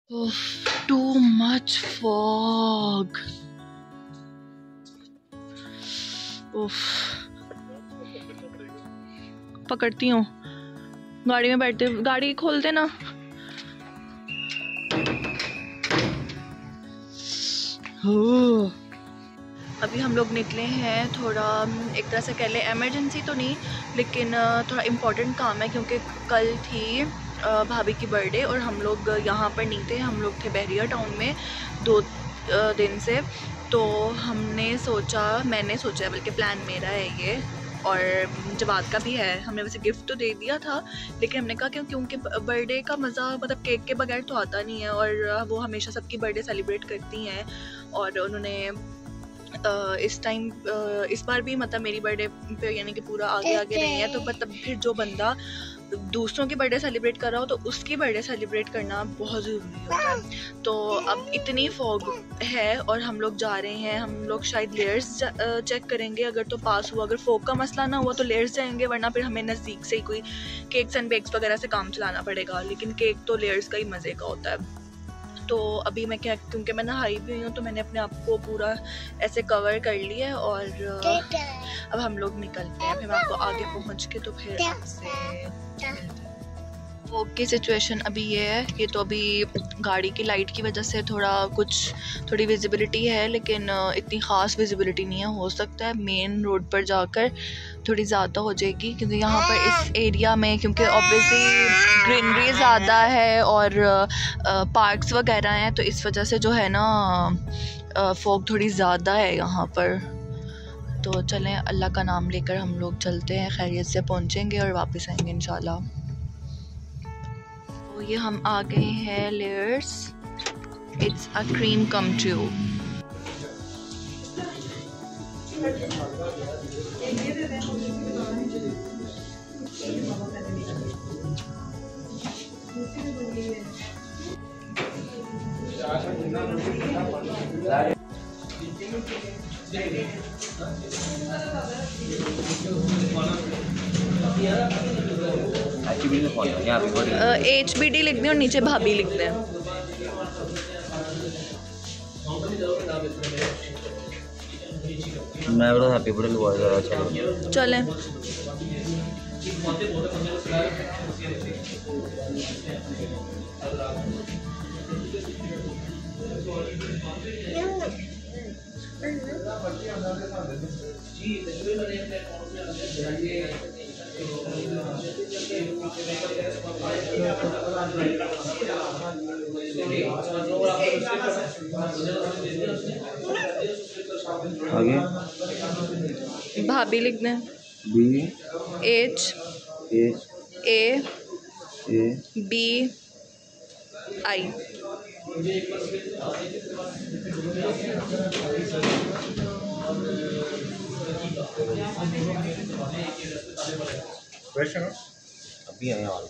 Too much fog. पकड़ती हूँ, गाड़ी में बैठते, गाड़ी खोल देना। अभी हम लोग निकले हैं, थोड़ा एक तरह से कह लें इमरजेंसी तो नहीं, लेकिन थोड़ा इम्पोर्टेंट काम है, क्योंकि कल थी भाभी की बर्थडे और हम लोग यहाँ पर नहीं थे, हम लोग थे बहरिया टाउन में 2 दिन से। तो मैंने सोचा बल्कि प्लान मेरा है ये, और जवाद का भी है। हमने वैसे गिफ्ट तो दे दिया था, लेकिन हमने कहा क्योंकि बर्थडे का मज़ा मतलब केक के बगैर तो आता नहीं है, और वो हमेशा सबकी बर्थडे सेलिब्रेट करती हैं, और उन्होंने इस टाइम इस बार भी मतलब मेरी बर्थडे पे यानी कि पूरा आगे नहीं है, तो मतलब फिर जो बंदा दूसरों की बर्थडे सेलिब्रेट कर रहा हो तो उसकी बर्थडे सेलिब्रेट करना बहुत ज़रूरी होता है। तो अब इतनी फॉग है और हम लोग जा रहे हैं, हम लोग शायद लेयर्स चेक करेंगे, अगर तो पास हुआ, अगर फॉग का मसला ना हुआ तो लेयर्स जाएंगे, वरना फिर हमें नज़दीक से ही कोई केक्स एंड बेक्स वगैरह से काम चलाना पड़ेगा। लेकिन केक तो लेयर्स का ही मज़े का होता है। तो अभी मैं क्या, क्योंकि मैं नहाई भी हुई हूँ तो मैंने अपने आप को पूरा ऐसे कवर कर लिया है, और अब हम लोग निकलते हैं। फिर मैं आपको आगे पहुँच के तो फिर आपसे फॉग की सिचुएशन अभी ये है कि तो अभी गाड़ी की लाइट की वजह से थोड़ी विजिबिलिटी है, लेकिन इतनी ख़ास विजिबिलिटी नहीं है। हो सकता है मेन रोड पर जाकर थोड़ी ज़्यादा हो जाएगी, क्योंकि यहाँ पर इस एरिया में क्योंकि ऑब्वियसली ग्रीनरी ज़्यादा है और पार्क्स वगैरह हैं, तो इस वजह से जो है ना फॉग थोड़ी ज़्यादा है यहाँ पर। तो चलें, अल्लाह का नाम लेकर हम लोग चलते हैं, खैरियत से पहुँचेंगे और वापस आएंगे इंशाल्लाह। तो ये हम आ गए हैं layers, it's a dream come true. HBD लिख दें और नीचे भाभी लिख दें। मैं बड़ा हैप्पी बर्थडे हुआ ज़रा चलो चलें। आगे भाभी लिख दें। BH ABI। अभी आए और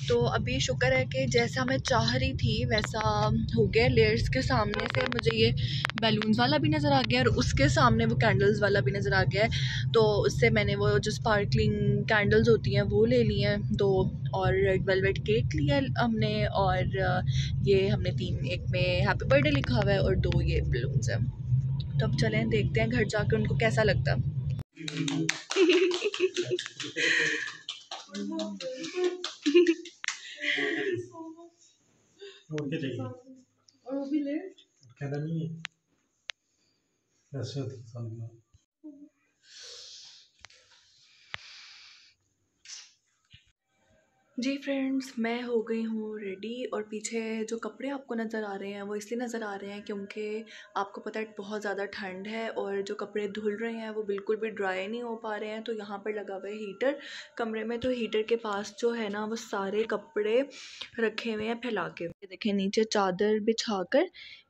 तो अभी शुक्र है कि जैसा मैं चाह रही थी वैसा हो गया। लेयर्स के सामने से मुझे ये बैलून्स वाला भी नज़र आ गया और उसके सामने वो कैंडल्स वाला भी नज़र आ गया है। तो उससे मैंने वो जो स्पार्कलिंग कैंडल्स होती हैं वो ले ली हैं 2, और रेड वेलवेट केक लिया हमने, और ये हमने 3, एक में हैप्पी बर्थडे लिखा हुआ है और 2 ये बैलून्स हैं। तो अब चलें देखते हैं घर जाकर उनको कैसा लगता है। और क्या चाहिए? और वो भी ले कहना नहीं है ऐसे होती है। जी फ्रेंड्स, मैं हो गई हूँ रेडी, और पीछे जो कपड़े आपको नज़र आ रहे हैं वो इसलिए नज़र आ रहे हैं क्योंकि आपको पता है बहुत ज़्यादा ठंड है और जो कपड़े धुल रहे हैं वो बिल्कुल भी ड्राई नहीं हो पा रहे हैं। तो यहाँ पर लगा हुआ है हीटर कमरे में, तो हीटर के पास जो है ना वो सारे कपड़े रखे हुए हैं फैला के। देखें नीचे चादर बिछा कर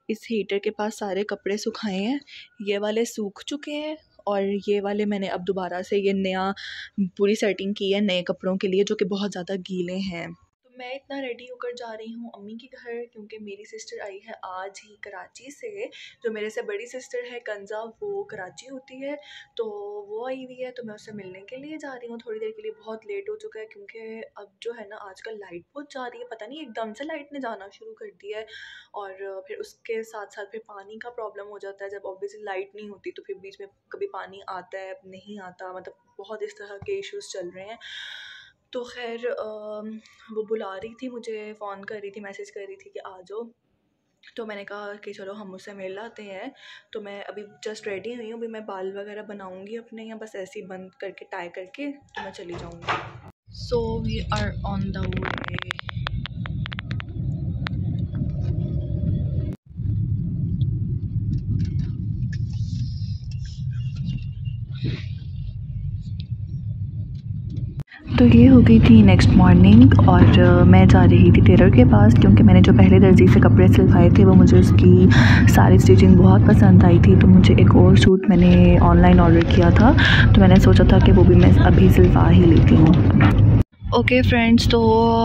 इस हीटर के पास सारे कपड़े सुखाए हैं। ये वाले सूख चुके हैं और ये वाले मैंने अब दोबारा से ये नया पूरी सेटिंग की है नए कपड़ों के लिए जो कि बहुत ज़्यादा गीले हैं। तो मैं इतना रेडी होकर जा रही हूँ अम्मी के घर, क्योंकि मेरी सिस्टर आई है आज ही कराची से। जो मेरे से बड़ी सिस्टर है कंजा, वो कराची होती है, तो वो आई हुई है, तो मैं उससे मिलने के लिए जा रही हूँ थोड़ी देर के लिए। बहुत लेट हो चुका है क्योंकि अब जो है ना आजकल लाइट बहुत जा रही है, पता नहीं एकदम से लाइट ने जाना शुरू कर दिया है। और फिर उसके साथ साथ फिर पानी का प्रॉब्लम हो जाता है। जब ऑब्वियसली लाइट नहीं होती तो फिर बीच में कभी पानी आता है, नहीं आता, मतलब बहुत इस तरह के इश्यूज़ चल रहे हैं। तो खैर वो बुला रही थी मुझे, फ़ोन कर रही थी, मैसेज कर रही थी कि आ जाओ। तो मैंने कहा कि चलो हम उससे मिल आते हैं। तो मैं अभी जस्ट रेडी हुई हूँ, अभी मैं बाल वगैरह बनाऊँगी अपने, यहाँ बस ऐसे ही बंद करके टाई करके तो मैं चली जाऊँगी। So we are on the way. तो ये हो गई थी नेक्स्ट मॉर्निंग, और मैं जा रही थी टेलर के पास, क्योंकि मैंने जो पहले दर्जी से कपड़े सिलवाए थे वो मुझे उसकी सारी स्टिचिंग बहुत पसंद आई थी। तो मुझे एक और सूट मैंने ऑनलाइन ऑर्डर किया था, तो मैंने सोचा था कि वो भी मैं अभी सिलवा ही लेती हूँ। ओके फ्रेंड्स, तो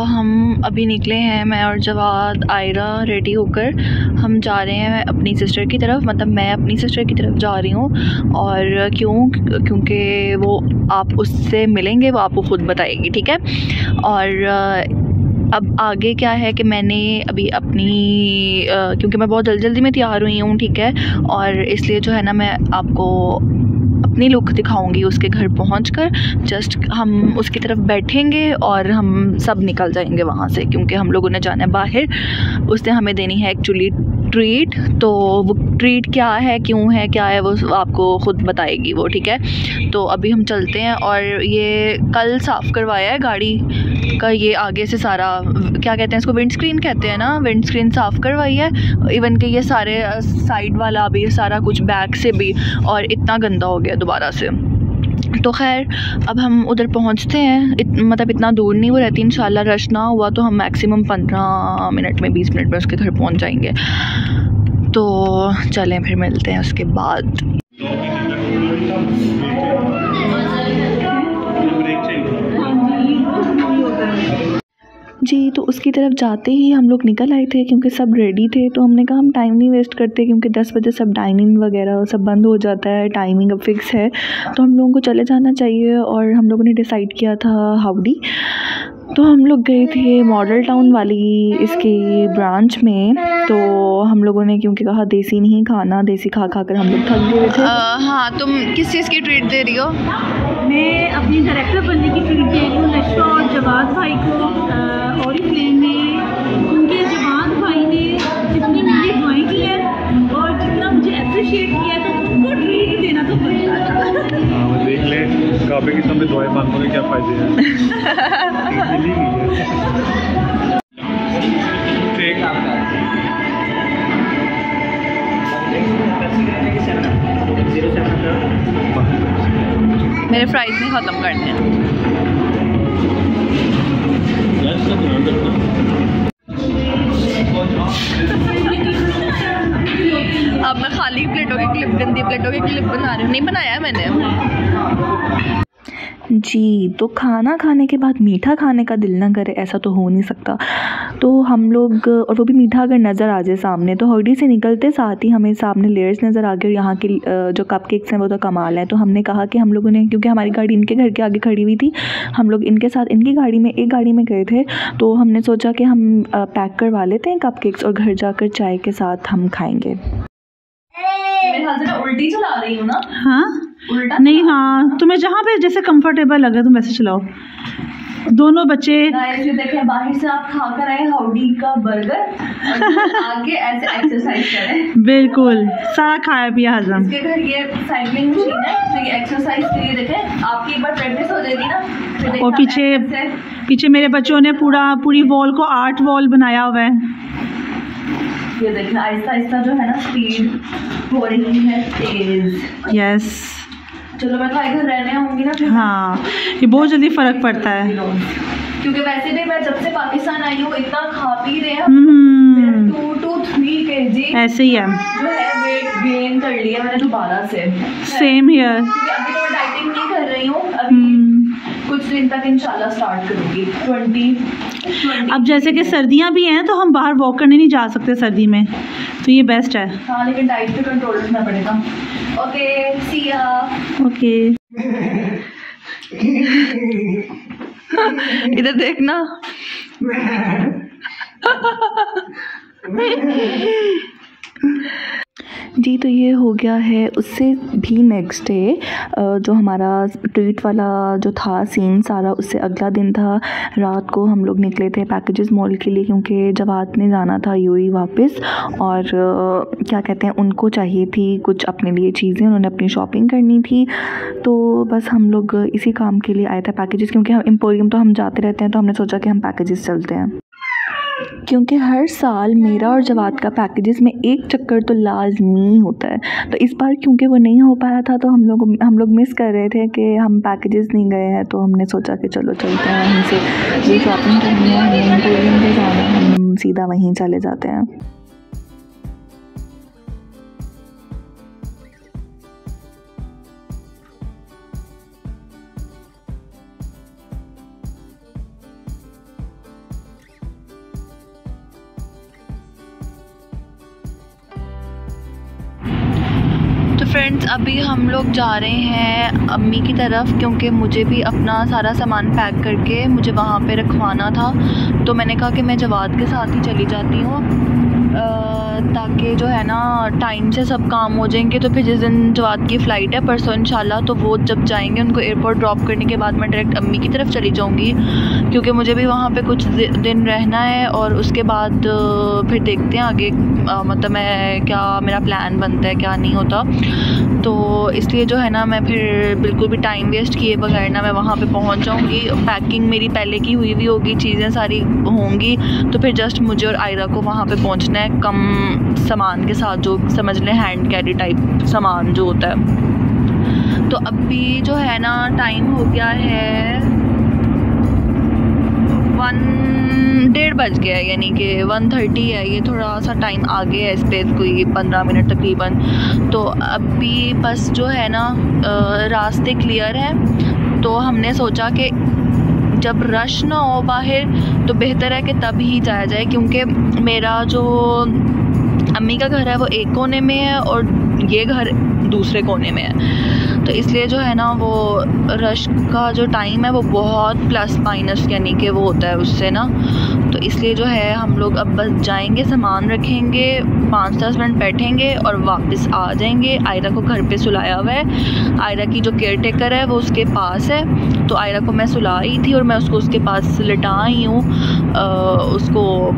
हम अभी निकले हैं, मैं और जवाद आयरा रेडी होकर हम जा रहे हैं अपनी सिस्टर की तरफ। मतलब मैं अपनी सिस्टर की तरफ जा रही हूँ, और क्योंकि वो आप उससे मिलेंगे, वो आपको ख़ुद बताएगी, ठीक है। और अब आगे क्या है कि मैंने अभी अपनी क्योंकि मैं बहुत जल्दी में तैयार हुई हूँ, ठीक है, और इसलिए जो है ना मैं आपको अपनी लुक दिखाऊंगी उसके घर पहुंचकर। जस्ट हम उसकी तरफ बैठेंगे और हम सब निकल जाएंगे वहाँ से, क्योंकि हम लोगों ने जाना है बाहर। उसने हमें देनी है एक्चुअली ट्रीट, तो वो ट्रीट क्या है, क्यों है, क्या है, वो आपको ख़ुद बताएगी वो, ठीक है। तो अभी हम चलते हैं। और ये कल साफ़ करवाया है गाड़ी का, ये आगे से सारा क्या कहते हैं इसको, विंड स्क्रीन कहते हैं ना, विंड स्क्रीन साफ़ करवाई है। इवन के ये सारे साइड वाला भी, सारा कुछ बैक से भी, और इतना गंदा हो गया दोबारा से। तो खैर अब हम उधर पहुंचते हैं। मतलब इतना दूर नहीं वो रहती, इंशाल्लाह रश ना हुआ तो हम मैक्सिमम 15 मिनट में 20 मिनट में उसके घर पहुंच जाएंगे। तो चलें फिर मिलते हैं उसके बाद। जी, तो उसकी तरफ जाते ही हम लोग निकल आए थे, क्योंकि सब रेडी थे। तो हमने कहा हम टाइम नहीं वेस्ट करते, क्योंकि 10 बजे सब डाइनिंग वगैरह सब बंद हो जाता है, टाइमिंग अब फिक्स है, तो हम लोगों को चले जाना चाहिए। और हम लोगों ने डिसाइड किया था हाउडी। तो हम लोग गए थे मॉडल टाउन वाली इसकी ब्रांच में। तो हम लोगों ने क्योंकि कहा देसी नहीं खाना, देसी खा खा कर हम लोग थक गए थे। हाँ, तुम किस चीज़ की ट्रीट दे रही हो? मैं अपनी डायरेक्टर बनने की ट्रीट दे रही हूँ नशवा और जवाद भाई को। और फ्लेम में उनके जवाद भाई ने जितनी मेरी दुआएं की है और जितना मुझे अप्रिशिएट किया है, तो उनको ट्रीट देना तो बनता था। हाँ, देख ले काबे की समय दुआएं मांगने के क्या फ़ायदे हैं। मिली गई है। ठीक मेरे फ्राइज नहीं ख़त्म करने हैं। अब मैं खाली प्लेटों के क्लिप, गंदी प्लेटों के क्लिप बना रही हूँ। नहीं बनाया है मैंने जी। तो खाना खाने के बाद मीठा खाने का दिल ना करे, ऐसा तो हो नहीं सकता। तो हम लोग, और वो भी मीठा अगर नज़र आ जाए सामने, तो हौडी से निकलते साथ ही हमें सामने लेयर्स नज़र आ गए। और यहाँ की जो कपकेक्स हैं वो तो कमाल है। तो हमने कहा कि हम लोगों ने, क्योंकि हमारी गाड़ी इनके घर के आगे खड़ी हुई थी, हम लोग इनके साथ इनकी गाड़ी में, एक गाड़ी में गए थे। तो हमने सोचा कि हम पैक करवा लेते हैं कपकेक्स, और घर जाकर चाय के साथ हम खाएँगे। मेरे ख्याल से मैं उल्टी चला रही हूँ ना? हाँ उल्टा नहीं, हाँ तुम्हें जहाँ पे जैसे कंफर्टेबल लगे तुम वैसे चलाओ। दोनों बच्चे देखें, बाहर से आप खा कर आए हाउडी का बर्गर, और आगे ऐसे एक्सरसाइज करें। बिल्कुल सारा खाया पिया हजम। इसके घर ये साइकिलिंग मशीन है, तो ये एक्सरसाइज के लिए देखें, आपकी एक बार प्रैक्टिस हो जाएगी ना। और पीछे मेरे बच्चों ने पूरी वॉल को आर्ट वॉल बनाया हुआ है। ये देखें आहिस्ता आहिस्ता जो है ना स्पीड हो रही है तेज। यस, चलो मैं तुम्हारे घर रहने आऊँगी ना फिर। हाँ, ये बहुत जल्दी फ़र्क पड़ता है, क्योंकि वैसे भी मैं जब से पाकिस्तान आई हूँ इतना खा पी रहे हैं, 2 to 3 kg ऐसे ही है जो है वेट गेन कर लिया मैंने दोबारा से। Same here. क्योंकि अभी तो मैं डाइटिंग नहीं कर रही हूँ, अभी कुछ दिन तक इंशाल्लाह स्टार्ट करूँगी 20। अब जैसे कि सर्दियाँ भी हैं तो हम बाहर वॉक करने नहीं जा सकते सर्दी में, तो ये बेस्ट है। हाँ, लेकिन डाइट पे कंट्रोल रखना पड़ेगा। ओके, सी या। ओके। इधर देखना। जी, तो ये हो गया है उससे भी नेक्स्ट डे जो हमारा ट्रीट वाला जो था सीन सारा, उससे अगला दिन था। रात को हम लोग निकले थे पैकेजेस मॉल के लिए, क्योंकि जवाद ने जाना था यूएई वापस, और क्या कहते हैं, उनको चाहिए थी कुछ अपने लिए चीज़ें, उन्होंने अपनी शॉपिंग करनी थी। तो बस हम लोग इसी काम के लिए आए थे पैकेजेस, क्योंकि हम एम्पोरियम तो हम जाते रहते हैं, तो हमने सोचा कि हम पैकेजेस चलते हैं, क्योंकि हर साल मेरा और जवाद का पैकेजेस में एक चक्कर तो लाजमी होता है। तो इस बार क्योंकि वो नहीं हो पाया था, तो हम लोग मिस कर रहे थे कि हम पैकेजेस नहीं गए हैं, तो हमने सोचा कि चलो चलते हैं वहीं से, ये शॉपिंग करनी है, हमें एम्पोरियम पे जाना है, हम सीधा वहीं चले जाते हैं। फ्रेंड्स, अभी हम लोग जा रहे हैं अम्मी की तरफ, क्योंकि मुझे भी अपना सारा सामान पैक करके मुझे वहाँ पे रखवाना था। तो मैंने कहा कि मैं जवाद के साथ ही चली जाती हूँ, ताकि जो है ना टाइम से सब काम हो जाएंगे। तो फिर जिस दिन जवाद की फ़्लाइट है परसों इंशाल्लाह, तो वो जब जाएंगे उनको एयरपोर्ट ड्रॉप करने के बाद मैं डायरेक्ट अम्मी की तरफ चली जाऊँगी, क्योंकि मुझे भी वहाँ पे कुछ दिन रहना है। और उसके बाद फिर देखते हैं आगे, मतलब मैं क्या मेरा प्लान बनता है क्या नहीं होता। तो इसलिए जो है ना मैं फिर बिल्कुल भी टाइम वेस्ट किए बगैर ना मैं वहाँ पे पहुँच जाऊँगी। पैकिंग मेरी पहले की हुई भी होगी, चीज़ें सारी होंगी, तो फिर जस्ट मुझे और आयरा को वहाँ पे पहुँचना है कम सामान के साथ, जो समझ लें हैंड कैरी टाइप सामान जो होता है। तो अभी जो है ना टाइम हो गया है 1:30 बज गया है, यानी कि 1:30 है। ये थोड़ा सा टाइम आगे है इस पर, कोई 15 मिनट तकरीबन। तो अभी बस जो है ना रास्ते क्लियर हैं, तो हमने सोचा कि जब रश ना हो बाहर तो बेहतर है कि तब ही जाया जाए, क्योंकि मेरा जो अम्मी का घर है वो एक कोने में है और ये घर दूसरे कोने में है। तो इसलिए जो है ना वो रश का जो टाइम है वो बहुत प्लस माइनस यानी कि वो होता है उससे ना। तो इसलिए जो है हम लोग अब बस जाएंगे, सामान रखेंगे, 5-10 मिनट बैठेंगे और वापस आ जाएंगे। आयरा को घर पे सुलाया हुआ है, आयरा की जो केयर टेकर है वो उसके पास है, तो आयरा को मैं सुलाई थी और मैं उसको उसके पास लिटा आई हूँ, उसको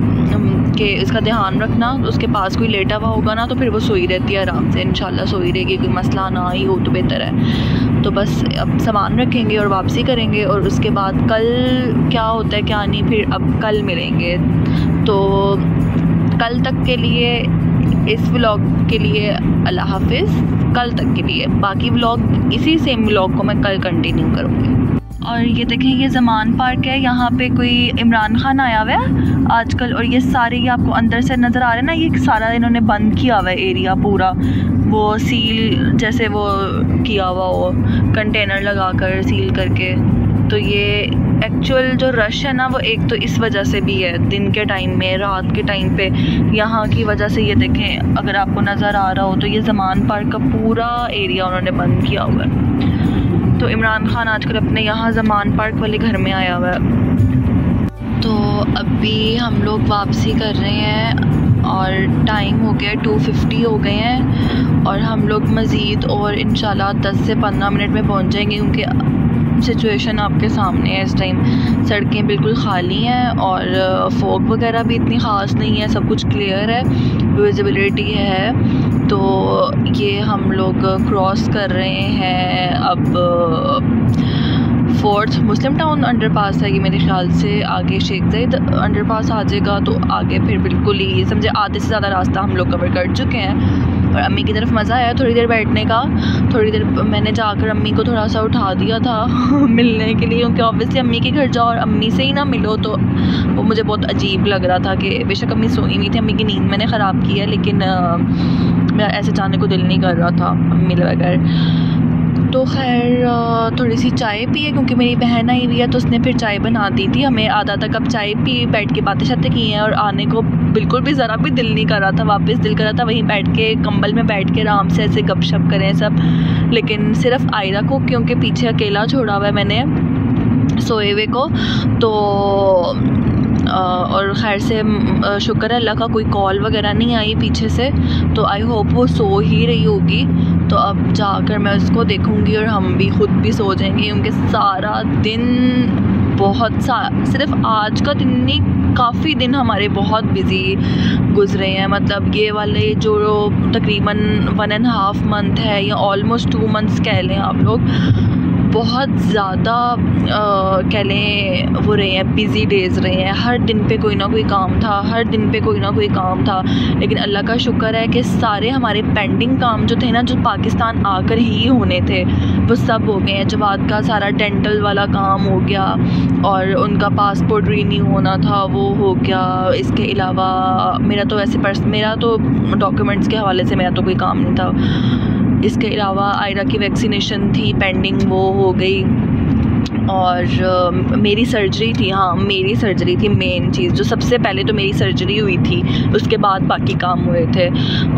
कि इसका ध्यान रखना। उसके पास कोई लेटा हुआ होगा ना तो फिर वो सोई रहती है आराम से, इंशाल्लाह सोई रहेगी, कोई मसला ना ही हो तो बेहतर है। तो बस अब सामान रखेंगे और वापसी करेंगे, और उसके बाद कल क्या होता है क्या नहीं फिर अब कल मिलेंगे। तो कल तक के लिए इस व्लॉग के लिए अल्लाह हाफिज़, कल तक के लिए। बाकी व्लॉग इसी सेम व्लॉग को मैं कल कंटिन्यू करूँगी। और ये देखें, ये ज़मान पार्क है, यहाँ पे कोई इमरान खान आया हुआ है आजकल, और ये सारे ये आपको अंदर से नज़र आ रहे हैं ना, ये सारा इन्होंने बंद किया हुआ है एरिया पूरा, वो सील जैसे वो किया हुआ हो, कंटेनर लगा कर सील करके। तो ये एक्चुअल जो रश है ना वो एक तो इस वजह से भी है, दिन के टाइम में, रात के टाइम पे यहाँ की वजह से। ये देखें, अगर आपको नज़र आ रहा हो तो ये ज़मान पार्क का पूरा एरिया उन्होंने बंद किया हुआ है। तो इमरान खान आजकल अपने यहाँ ज़मान पार्क वाले घर में आया हुआ है। तो अभी हम लोग वापसी कर रहे हैं और टाइम हो गया 2:50 हो गए हैं, और हम लोग मज़ीद और इंशाल्लाह 10 से 15 मिनट में पहुँच जाएंगे, क्योंकि सिचुएशन आपके सामने है इस टाइम। सड़कें बिल्कुल खाली हैं और फॉग वगैरह भी इतनी ख़ास नहीं है, सब कुछ क्लियर है, विजिबिलिटी है। तो ये हम लोग क्रॉस कर रहे हैं अब 4th मुस्लिम टाउन अंडरपास है ये मेरे ख्याल से। आगे शेख ज़ायद अंडरपास आ जाएगा, तो आगे फिर बिल्कुल ही समझे आधे से ज़्यादा रास्ता हम लोग कवर कर चुके हैं। और अम्मी की तरफ मज़ा आया थोड़ी देर बैठने का। थोड़ी देर मैंने जाकर अम्मी को थोड़ा सा उठा दिया था मिलने के लिए, क्योंकि ऑब्वियसली अम्मी के घर जाओ और अम्मी से ही ना मिलो तो वो मुझे बहुत अजीब लग रहा था। कि बेशक अम्मी सोई हुई थी, अम्मी की नींद मैंने ख़राब की है, लेकिन मेरा ऐसे जाने को दिल नहीं कर रहा था अम्मी बगैर। तो खैर थोड़ी सी चाय पी है क्योंकि मेरी बहन आई हुई है तो उसने फिर चाय बना दी थी। हमें आधा तक अब चाय पी, बैठ के बातें शातें की हैं और आने को बिल्कुल भी ज़रा भी दिल नहीं कर रहा था वापस। दिल कर रहा था वहीं बैठ के कंबल में बैठ के आराम से ऐसे गपशप करें सब, लेकिन सिर्फ आयरा को क्योंकि पीछे अकेला छोड़ा हुआ है मैंने सोए हुए को, तो और खैर से शुक्र है अल्लाह का कोई कॉल वगैरह नहीं आई पीछे से, तो आई होप वो सो ही रही होगी। तो अब जाकर मैं उसको देखूंगी और हम भी खुद भी सो जाएंगे क्योंकि सारा दिन सिर्फ आज का दिन नहीं, काफ़ी दिन हमारे बहुत बिज़ी गुजरे हैं। मतलब ये वाले जो तकरीबन 1.5 मंथ है या ऑलमोस्ट 2 मंथ्स कह लें आप लोग, बहुत ज़्यादा कह लें वो रहे हैं, बिज़ी डेज़ रहे हैं। हर दिन पे कोई ना कोई काम था, हर दिन पे कोई ना कोई काम था, लेकिन अल्लाह का शुक्र है कि सारे हमारे पेंडिंग काम जो थे ना, जो पाकिस्तान आकर ही होने थे, वो सब हो गए हैं। जवाद का सारा डेंटल वाला काम हो गया और उनका पासपोर्ट रीन्यू होना था वो हो गया। इसके अलावा मेरा तो डॉक्यूमेंट्स के हवाले से मेरा तो कोई काम नहीं था। इसके अलावा आयरा की वैक्सीनेशन थी पेंडिंग, वो हो गई। और मेरी सर्जरी थी, हाँ मेरी सर्जरी थी मेन चीज़, जो सबसे पहले तो मेरी सर्जरी हुई थी, उसके बाद बाकी काम हुए थे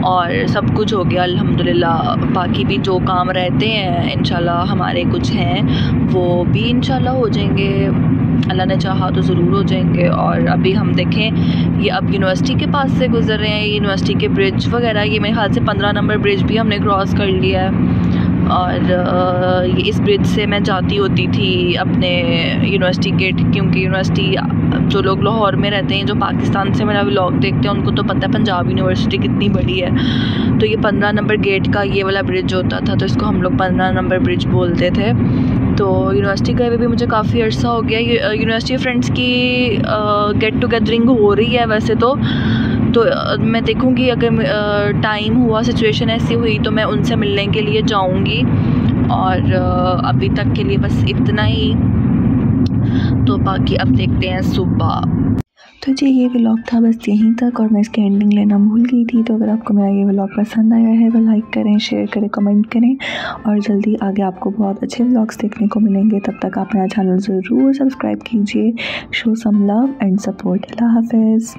और सब कुछ हो गया अल्हम्दुलिल्लाह। बाकी भी जो काम रहते हैं इंशाल्लाह हमारे कुछ हैं वो भी इंशाल्लाह हो जाएंगे, अल्लाह ने चाहा तो ज़रूर हो जाएंगे। और अभी हम देखें, ये अब यूनिवर्सिटी के पास से गुजर रहे हैं, यूनिवर्सिटी के ब्रिज वगैरह, ये मेरे ख्याल से 15 नंबर ब्रिज भी हमने क्रॉस कर लिया है। और ये इस ब्रिज से मैं जाती होती थी अपने यूनिवर्सिटी गेट, क्योंकि यूनिवर्सिटी जो लोग लाहौर में रहते हैं, जो पाकिस्तान से मेरा व्लॉग देखते हैं, उनको तो पता है पंजाब यूनिवर्सिटी कितनी बड़ी है। तो ये 15 नंबर गेट का ये वाला ब्रिज होता था, तो इसको हम लोग 15 नंबर ब्रिज बोलते थे। तो यूनिवर्सिटी गए हुए भी मुझे काफ़ी अर्सा हो गया। यूनिवर्सिटी फ्रेंड्स की गेट टुगेदरिंग हो रही है वैसे तो मैं देखूँगी अगर टाइम हुआ, सिचुएशन ऐसी हुई तो मैं उनसे मिलने के लिए जाऊँगी। और अभी तक के लिए बस इतना ही, तो बाकी अब देखते हैं सुबह। तो जी ये व्लॉग था बस यहीं तक, और मैं इसकी एंडिंग लेना भूल गई थी। तो अगर आपको मेरा ये व्लॉग पसंद आया है तो लाइक करें, शेयर करें, कमेंट करें, और जल्दी आगे आपको बहुत अच्छे व्लॉग्स देखने को मिलेंगे। तब तक आप मेरा चैनल ज़रूर सब्सक्राइब कीजिए। Show some love and support. अल्लाह हाफ़िज़।